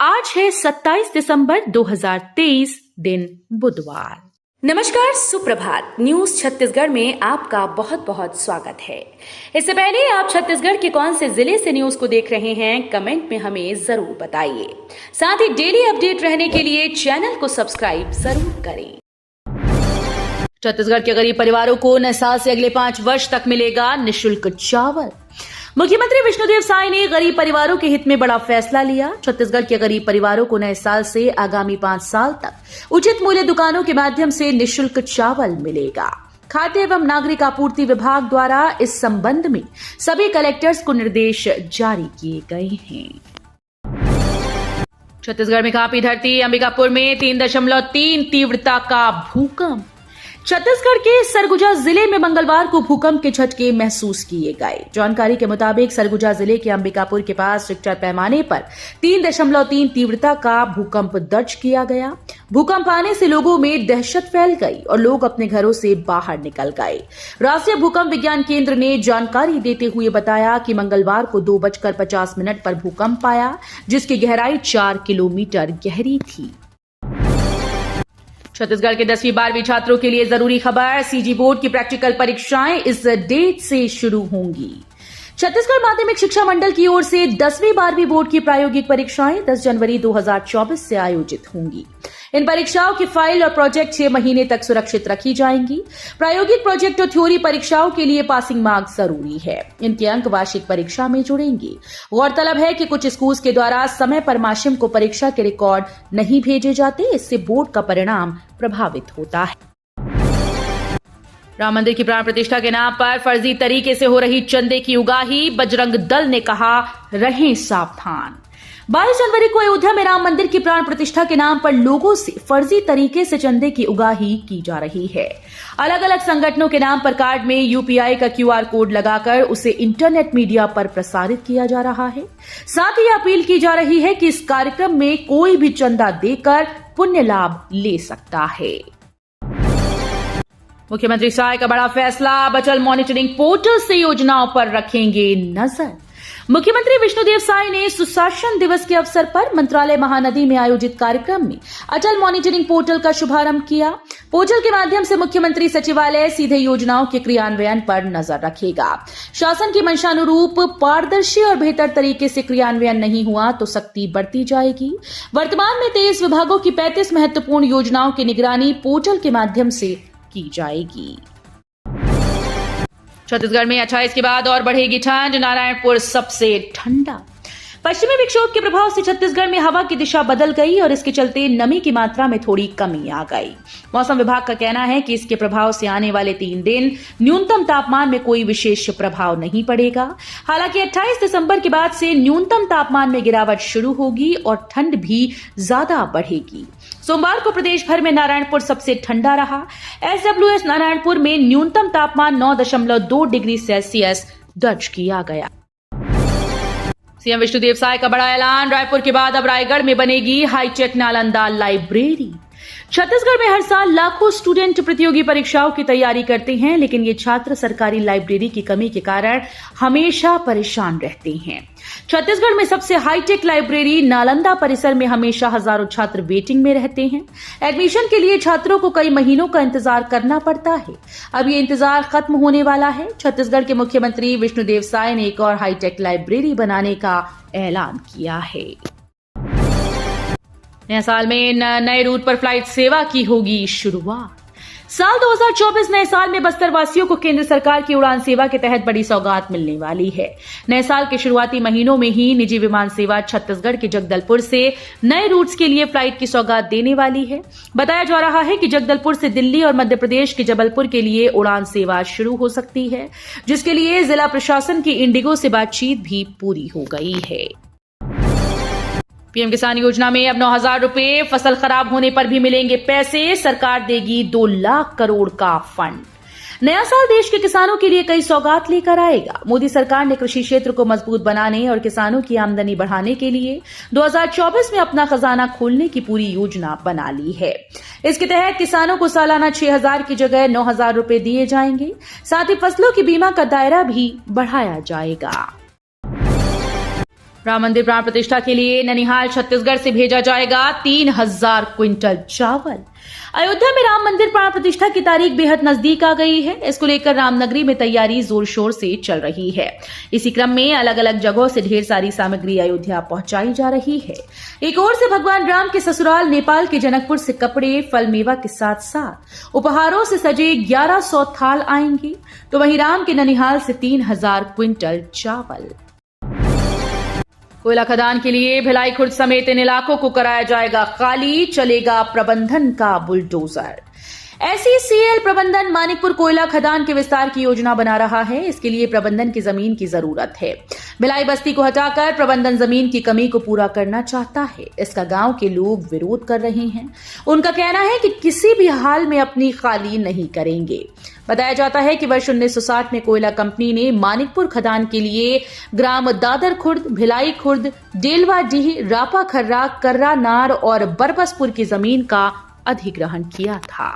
आज है 27 दिसंबर 2023, दिन बुधवार। नमस्कार, सुप्रभात। न्यूज छत्तीसगढ़ में आपका बहुत बहुत स्वागत है। इससे पहले आप छत्तीसगढ़ के कौन से जिले से न्यूज को देख रहे हैं, कमेंट में हमें जरूर बताइए। साथ ही डेली अपडेट रहने के लिए चैनल को सब्सक्राइब जरूर करें। छत्तीसगढ़ के गरीब परिवारों को नए साल से अगले 5 वर्ष तक मिलेगा निःशुल्क चावल। मुख्यमंत्री विष्णुदेव साय ने गरीब परिवारों के हित में बड़ा फैसला लिया। छत्तीसगढ़ के गरीब परिवारों को नए साल से आगामी 5 साल तक उचित मूल्य दुकानों के माध्यम से निःशुल्क चावल मिलेगा। खाद्य एवं नागरिक आपूर्ति विभाग द्वारा इस संबंध में सभी कलेक्टर्स को निर्देश जारी किए गए हैं। छत्तीसगढ़ में कांपी धरती, अंबिकापुर में 3.3 तीव्रता का भूकंप। छत्तीसगढ़ के सरगुजा जिले में मंगलवार को भूकंप के झटके महसूस किए गए। जानकारी के मुताबिक सरगुजा जिले के अंबिकापुर के पास रिक्टर पैमाने पर 3.3 तीव्रता का भूकंप दर्ज किया गया। भूकंप आने से लोगों में दहशत फैल गई और लोग अपने घरों से बाहर निकल गए। राष्ट्रीय भूकंप विज्ञान केंद्र ने जानकारी देते हुए बताया कि मंगलवार को 2:50 पर भूकंप आया, जिसकी गहराई 4 किलोमीटर गहरी थी। छत्तीसगढ़ के 10वीं 12वीं छात्रों के लिए जरूरी खबर, सीजी बोर्ड की प्रैक्टिकल परीक्षाएं इस डेट से शुरू होंगी। छत्तीसगढ़ माध्यमिक शिक्षा मंडल की ओर से 10वीं 12वीं बोर्ड की प्रायोगिक परीक्षाएं 10 जनवरी 2024 से आयोजित होंगी। इन परीक्षाओं की फाइल और प्रोजेक्ट 6 महीने तक सुरक्षित रखी जाएंगी। प्रायोगिक प्रोजेक्ट और थ्योरी परीक्षाओं के लिए पासिंग मार्क्स जरूरी है। इनके अंक वार्षिक परीक्षा में जुड़ेंगे। गौरतलब है कि कुछ स्कूल्स के द्वारा समय पर माशिम को परीक्षा के रिकॉर्ड नहीं भेजे जाते, इससे बोर्ड का परिणाम प्रभावित होता है। राम मंदिर की प्राण प्रतिष्ठा के नाम पर फर्जी तरीके से हो रही चंदे की उगाही, बजरंग दल ने कहा, रहें सावधान। 22 जनवरी को अयोध्या में राम मंदिर की प्राण प्रतिष्ठा के नाम पर लोगों से फर्जी तरीके से चंदे की उगाही की जा रही है। अलग अलग संगठनों के नाम पर कार्ड में यूपीआई का QR कोड लगाकर उसे इंटरनेट मीडिया पर प्रसारित किया जा रहा है। साथ ही अपील की जा रही है कि इस कार्यक्रम में कोई भी चंदा देकर पुण्य लाभ ले सकता है। मुख्यमंत्री साय का बड़ा फैसला, अटल मॉनिटरिंग पोर्टल से योजनाओं पर रखेंगे नजर। मुख्यमंत्री विष्णुदेव साय ने सुशासन दिवस के अवसर पर मंत्रालय महानदी में आयोजित कार्यक्रम में अटल मॉनिटरिंग पोर्टल का शुभारंभ किया। पोर्टल के माध्यम से मुख्यमंत्री सचिवालय सीधे योजनाओं के क्रियान्वयन पर नजर रखेगा। शासन की मंशानुरूप पारदर्शी और बेहतर तरीके से क्रियान्वयन नहीं हुआ तो सख्ती बढ़ती जाएगी। वर्तमान में 23 विभागों की 35 महत्वपूर्ण योजनाओं की निगरानी पोर्टल के माध्यम से की जाएगी। छत्तीसगढ़ में 28 के बाद और बढ़ेगी ठंड, नारायणपुर सबसे ठंडा। पश्चिमी विक्षोभ के प्रभाव से छत्तीसगढ़ में हवा की दिशा बदल गई और इसके चलते नमी की मात्रा में थोड़ी कमी आ गई। मौसम विभाग का कहना है कि इसके प्रभाव से आने वाले 3 दिन न्यूनतम तापमान में कोई विशेष प्रभाव नहीं पड़ेगा। हालांकि 28 दिसंबर के बाद से न्यूनतम तापमान में गिरावट शुरू होगी और ठंड भी ज्यादा बढ़ेगी। सोमवार को प्रदेश भर में नारायणपुर सबसे ठंडा रहा। SWS नारायणपुर में न्यूनतम तापमान 9.2 डिग्री सेल्सियस दर्ज किया गया। सीएम विष्णुदेव साय का बड़ा ऐलान, रायपुर के बाद अब रायगढ़ में बनेगी हाईटेक नालंदा लाइब्रेरी। छत्तीसगढ़ में हर साल लाखों स्टूडेंट प्रतियोगी परीक्षाओं की तैयारी करते हैं, लेकिन ये छात्र सरकारी लाइब्रेरी की कमी के कारण हमेशा परेशान रहते हैं। छत्तीसगढ़ में सबसे हाईटेक लाइब्रेरी नालंदा परिसर में हमेशा हजारों छात्र वेटिंग में रहते हैं। एडमिशन के लिए छात्रों को कई महीनों का इंतजार करना पड़ता है। अब ये इंतजार खत्म होने वाला है। छत्तीसगढ़ के मुख्यमंत्री विष्णुदेव साय ने एक और हाईटेक लाइब्रेरी बनाने का ऐलान किया है। नए साल में नए रूट पर फ्लाइट सेवा की होगी शुरुआत। साल 2024 नए साल में बस्तर वासियों को केंद्र सरकार की उड़ान सेवा के तहत बड़ी सौगात मिलने वाली है। नए साल के शुरुआती महीनों में ही निजी विमान सेवा छत्तीसगढ़ के जगदलपुर से नए रूट्स के लिए फ्लाइट की सौगात देने वाली है। बताया जा रहा है कि जगदलपुर से दिल्ली और मध्य प्रदेश के जबलपुर के लिए उड़ान सेवा शुरू हो सकती है, जिसके लिए जिला प्रशासन की इंडिगो से बातचीत भी पूरी हो गई है। पीएम किसान योजना में अब 9,000 रुपए, फसल खराब होने पर भी मिलेंगे पैसे, सरकार देगी 2 लाख करोड़ का फंड। नया साल देश के किसानों के लिए कई सौगात लेकर आएगा। मोदी सरकार ने कृषि क्षेत्र को मजबूत बनाने और किसानों की आमदनी बढ़ाने के लिए 2024 में अपना खजाना खोलने की पूरी योजना बना ली है। इसके तहत किसानों को सालाना 6,000 की जगह 9,000 रुपए दिए जाएंगे। साथ ही फसलों की बीमा का दायरा भी बढ़ाया जाएगा। राम मंदिर प्राण प्रतिष्ठा के लिए ननिहाल छत्तीसगढ़ से भेजा जाएगा 3000 क्विंटल चावल। अयोध्या में राम मंदिर प्राण प्रतिष्ठा की तारीख बेहद नजदीक आ गई है। इसको लेकर रामनगरी में तैयारी जोर शोर से चल रही है। इसी क्रम में अलग अलग जगहों से ढेर सारी सामग्री अयोध्या पहुंचाई जा रही है। एक ओर से भगवान राम के ससुराल नेपाल के जनकपुर से कपड़े, फल मेवा के साथ साथ उपहारों से सजे 1100 थाल आएंगे, तो वहीं राम के ननिहाल से 3000 क्विंटल चावल। कोयला खदान के लिए भिलाई खुर्द समेत इन इलाकों को कराया जाएगा खाली, चलेगा प्रबंधन का बुलडोजर। SECL प्रबंधन मानिकपुर कोयला खदान के विस्तार की योजना बना रहा है। इसके लिए प्रबंधन की जमीन की जरूरत है। भिलाई बस्ती को हटाकर प्रबंधन जमीन की कमी को पूरा करना चाहता है। इसका गांव के लोग विरोध कर रहे हैं। उनका कहना है कि किसी भी हाल में अपनी खाली नहीं करेंगे। बताया जाता है कि वर्ष 1960 में कोयला कंपनी ने मानिकपुर खदान के लिए ग्राम दादर खुर्द, भिलाई खुर्द, डेलवाडीह, रापा खर्रा, कर्रा नार और बरबसपुर की जमीन का अधिग्रहण किया था।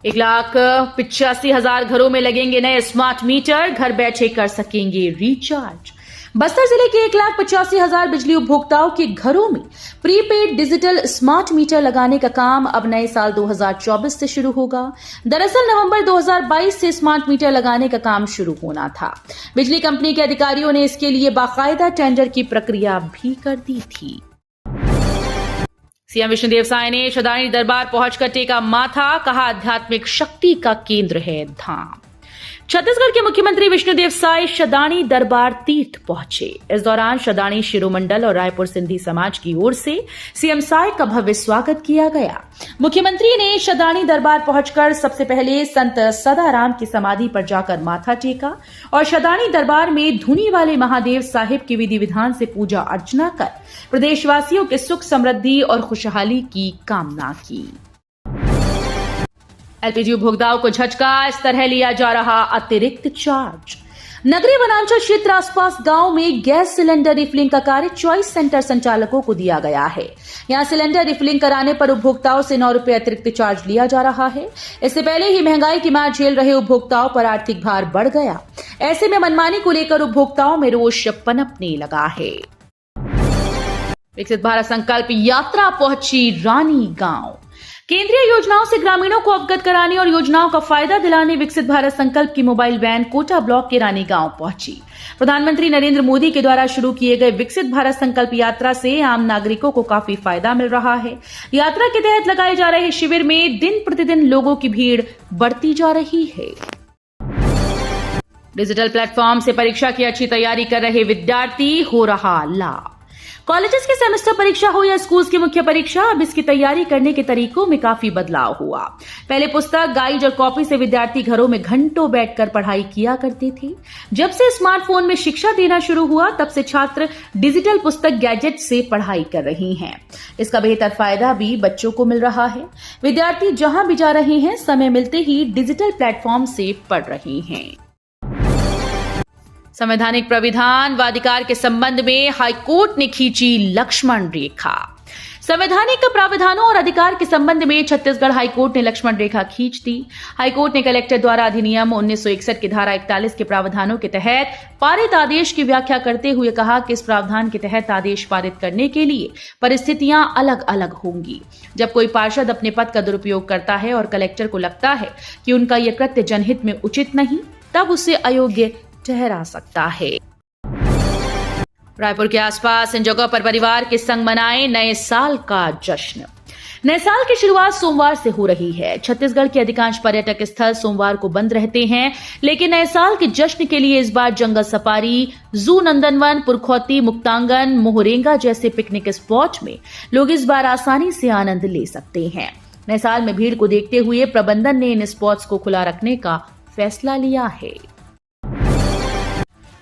1,85,000 घरों में लगेंगे नए स्मार्ट मीटर, घर बैठे कर सकेंगे रिचार्ज। बस्तर जिले के 1,85,000 बिजली उपभोक्ताओं के घरों में प्रीपेड डिजिटल स्मार्ट मीटर लगाने का काम अब नए साल 2024 से शुरू होगा। दरअसल नवंबर 2022 से स्मार्ट मीटर लगाने का काम शुरू होना था। बिजली कंपनी के अधिकारियों ने इसके लिए बाकायदा टेंडर की प्रक्रिया भी कर दी थी। सीएम विष्णुदेव साय ने शदानी दरबार पहुंचकर टेका माथा, कहा आध्यात्मिक शक्ति का केंद्र है धाम। छत्तीसगढ़ के मुख्यमंत्री विष्णुदेव साय शदानी दरबार तीर्थ पहुंचे। इस दौरान शदानी शिरोमंडल और रायपुर सिंधी समाज की ओर से सीएम साय का भव्य स्वागत किया गया। मुख्यमंत्री ने शदानी दरबार पहुंचकर सबसे पहले संत सदाराम की समाधि पर जाकर माथा टेका और शदानी दरबार में धुनी वाले महादेव साहिब की विधि विधान से पूजा अर्चना कर प्रदेशवासियों के सुख समृद्धि और खुशहाली की कामना की। एलपीजी उपभोक्ताओं को झटका, इस तरह लिया जा रहा अतिरिक्त चार्ज। नगरीय वनांचल क्षेत्र आसपास गांव में गैस सिलेंडर रिफिलिंग का कार्य चॉइस सेंटर संचालकों को दिया गया है। यहां सिलेंडर रिफिलिंग कराने पर उपभोक्ताओं से 9 रुपए अतिरिक्त चार्ज लिया जा रहा है। इससे पहले ही महंगाई की मार झेल रहे उपभोक्ताओं पर आर्थिक भार बढ़ गया। ऐसे में मनमानी को लेकर उपभोक्ताओं में रोष पनपने लगा है। विकसित भारत संकल्प यात्रा पहुंची रानी गांव। केंद्रीय योजनाओं से ग्रामीणों को अवगत कराने और योजनाओं का फायदा दिलाने विकसित भारत संकल्प की मोबाइल वैन कोटा ब्लॉक के रानी गांव पहुंची। प्रधानमंत्री नरेंद्र मोदी के द्वारा शुरू किए गए विकसित भारत संकल्प यात्रा से आम नागरिकों को काफी फायदा मिल रहा है। यात्रा के तहत लगाए जा रहे शिविर में दिन प्रतिदिन लोगों की भीड़ बढ़ती जा रही है। डिजिटल प्लेटफॉर्म से परीक्षा की अच्छी तैयारी कर रहे विद्यार्थी हो रहा लाभ। कॉलेजेस की सेमेस्टर परीक्षा हो या स्कूल्स की मुख्य परीक्षा, अब इसकी तैयारी करने के तरीकों में काफी बदलाव हुआ। पहले पुस्तक, गाइड और कॉपी से विद्यार्थी घरों में घंटों बैठकर पढ़ाई किया करते थे। जब से स्मार्टफोन में शिक्षा देना शुरू हुआ, तब से छात्र डिजिटल पुस्तक, गैजेट से पढ़ाई कर रहे हैं। इसका बेहतर फायदा भी बच्चों को मिल रहा है। विद्यार्थी जहां भी जा रहे हैं, समय मिलते ही डिजिटल प्लेटफॉर्म से पढ़ रहे हैं। संवैधानिक प्राविधान व अधिकार के संबंध में हाईकोर्ट ने खींची लक्ष्मण रेखा। संवैधानिक प्रावधानों और अधिकार के संबंध में छत्तीसगढ़ हाईकोर्ट ने लक्ष्मण रेखा खींच दी। हाईकोर्ट ने कलेक्टर द्वारा अधिनियम 1961 की धारा 41 के प्रावधानों के तहत पारित आदेश की व्याख्या करते हुए कहा कि इस प्रावधान के तहत आदेश पारित करने के लिए परिस्थितियां अलग अलग होंगी। जब कोई पार्षद अपने पद का दुरुपयोग करता है और कलेक्टर को लगता है कि उनका यह कृत्य जनहित में उचित नहीं, तब उसे अयोग्य ठहरा सकता है। रायपुर के आसपास इन जगहों पर परिवार के संग मनाए नए साल का जश्न। नए साल की शुरुआत सोमवार से हो रही है। छत्तीसगढ़ के अधिकांश पर्यटक स्थल सोमवार को बंद रहते हैं, लेकिन नए साल के जश्न के लिए इस बार जंगल सफारी, जू, नंदनवन, पुरखौती, मुक्तांगन, मोहरेंगा जैसे पिकनिक स्पॉट में लोग इस बार आसानी से आनंद ले सकते हैं। नए साल में भीड़ को देखते हुए प्रबंधन ने इन स्पॉट्स को खुला रखने का फैसला लिया है।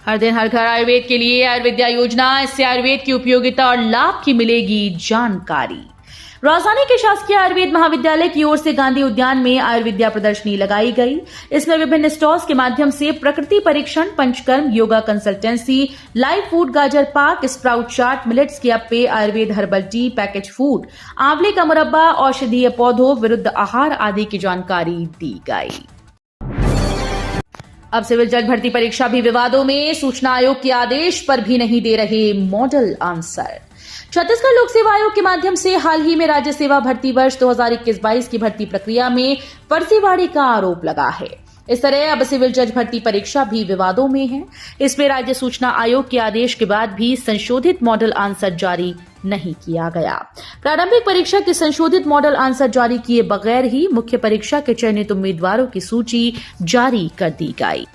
हर दिन हर घर आयुर्वेद के लिए आयुर्विद्या योजना, इससे आयुर्वेद की उपयोगिता और लाभ की मिलेगी जानकारी। राजधानी के शासकीय आयुर्वेद महाविद्यालय की ओर से गांधी उद्यान में आयुर्विद्या प्रदर्शनी लगाई गई। इसमें विभिन्न स्टॉल्स के माध्यम से प्रकृति परीक्षण, panchakarma, yoga consultancy, live food, गाजर पाक, स्प्राउट चाट, मिलेट्स के appe, Ayurveda herbal tea, package food, आंवले का मुरब्बा, औषधीय पौधों, विरुद्ध आहार आदि की जानकारी दी गई। अब सिविल जज भर्ती परीक्षा भी विवादों में, सूचना आयोग के आदेश पर भी नहीं दे रहे मॉडल आंसर। छत्तीसगढ़ लोक सेवा आयोग के माध्यम से हाल ही में राज्य सेवा भर्ती वर्ष 2021-22 की भर्ती प्रक्रिया में फर्जीवाड़े का आरोप लगा है। इस तरह अब सिविल जज भर्ती परीक्षा भी विवादों में है। इसमें राज्य सूचना आयोग के आदेश के बाद भी संशोधित मॉडल आंसर जारी नहीं किया गया। प्रारंभिक परीक्षा के संशोधित मॉडल आंसर जारी किए बगैर ही मुख्य परीक्षा के चयनित उम्मीदवारों की सूची जारी कर दी गई।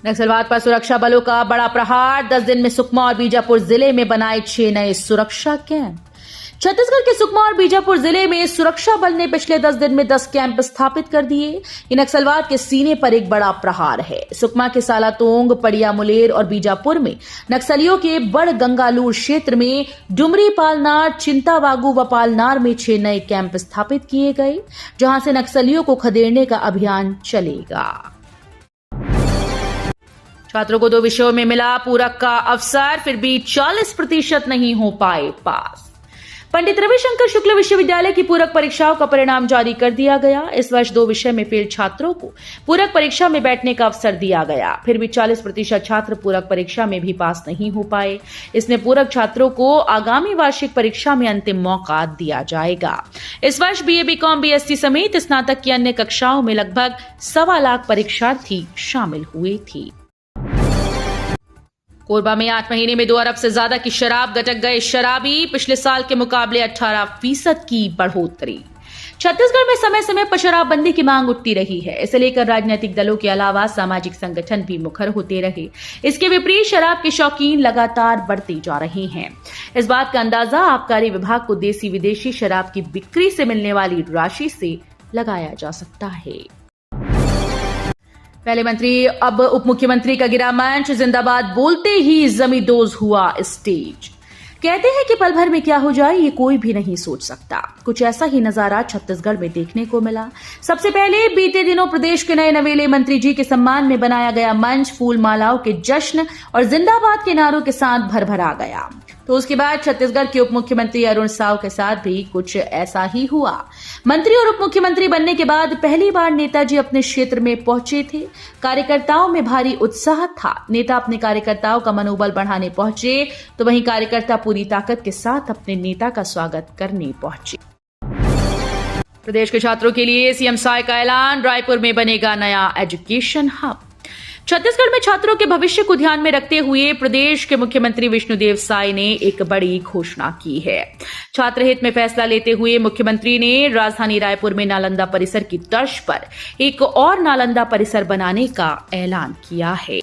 नक्सलवाद पर सुरक्षा बलों का बड़ा प्रहार, 10 दिन में सुकमा और बीजापुर जिले में बनाए 6 नए सुरक्षा कैंप। छत्तीसगढ़ के सुकमा और बीजापुर जिले में सुरक्षा बल ने पिछले 10 दिन में 10 कैंप स्थापित कर दिए। ये नक्सलवाद के सीने पर एक बड़ा प्रहार है। सुकमा के सालातोंग, पड़िया मुलेर और बीजापुर में नक्सलियों के बड़ गंगालूर क्षेत्र में डुमरी पालनार, चिंतावागू व पालनार में 6 नए कैंप स्थापित किए गए, जहां से नक्सलियों को खदेड़ने का अभियान चलेगा। छात्रों को 2 विषयों में मिला पूरक का अवसर, फिर भी 40% नहीं हो पाए पास। पंडित रविशंकर शुक्ल विश्वविद्यालय की पूरक परीक्षाओं का परिणाम जारी कर दिया गया। इस वर्ष 2 विषय में फेल छात्रों को पूरक परीक्षा में बैठने का अवसर दिया गया, फिर भी 40% छात्र पूरक परीक्षा में भी पास नहीं हो पाए। इसमें पूरक छात्रों को आगामी वार्षिक परीक्षा में अंतिम मौका दिया जाएगा। इस वर्ष BA, BCom, BSc समेत स्नातक की अन्य कक्षाओं में लगभग 1.25 लाख परीक्षार्थी शामिल हुए थे। कोरबा में 8 महीने में 2 अरब से ज्यादा की शराब गटक गए शराबी, पिछले साल के मुकाबले 18% की बढ़ोतरी। छत्तीसगढ़ में समय समय पर शराबबंदी की मांग उठती रही है। इसे लेकर राजनीतिक दलों के अलावा सामाजिक संगठन भी मुखर होते रहे। इसके विपरीत शराब के शौकीन लगातार बढ़ते जा रहे हैं। इस बात का अंदाजा आबकारी विभाग को देसी विदेशी शराब की बिक्री से मिलने वाली राशि से लगाया जा सकता है। पहले मंत्री अब उप मुख्यमंत्री का गिरा मंच, जिंदाबाद बोलते ही जमींदोज हुआ स्टेज। कहते हैं कि पल भर में क्या हो जाए ये कोई भी नहीं सोच सकता। कुछ ऐसा ही नजारा छत्तीसगढ़ में देखने को मिला। सबसे पहले बीते दिनों प्रदेश के नए नवेले मंत्री जी के सम्मान में बनाया गया मंच फूल मालाओं के जश्न और जिंदाबाद के नारों के साथ भरभरा गया। तो उसके बाद छत्तीसगढ़ के उप मुख्यमंत्री अरुण साव के साथ भी कुछ ऐसा ही हुआ। मंत्री और उप मुख्यमंत्री बनने के बाद पहली बार नेताजी अपने क्षेत्र में पहुंचे थे। कार्यकर्ताओं में भारी उत्साह था। नेता अपने कार्यकर्ताओं का मनोबल बढ़ाने पहुंचे, तो वहीं कार्यकर्ता पूरी ताकत के साथ अपने नेता का स्वागत करने पहुंचे। प्रदेश के छात्रों के लिए सीएम साय का ऐलान, रायपुर में बनेगा नया एजुकेशन हब। छत्तीसगढ़ में छात्रों के भविष्य को ध्यान में रखते हुए प्रदेश के मुख्यमंत्री विष्णुदेव साय ने एक बड़ी घोषणा की है। छात्र हित में फैसला लेते हुए मुख्यमंत्री ने राजधानी रायपुर में नालंदा परिसर की तर्ज पर एक और नालंदा परिसर बनाने का ऐलान किया है।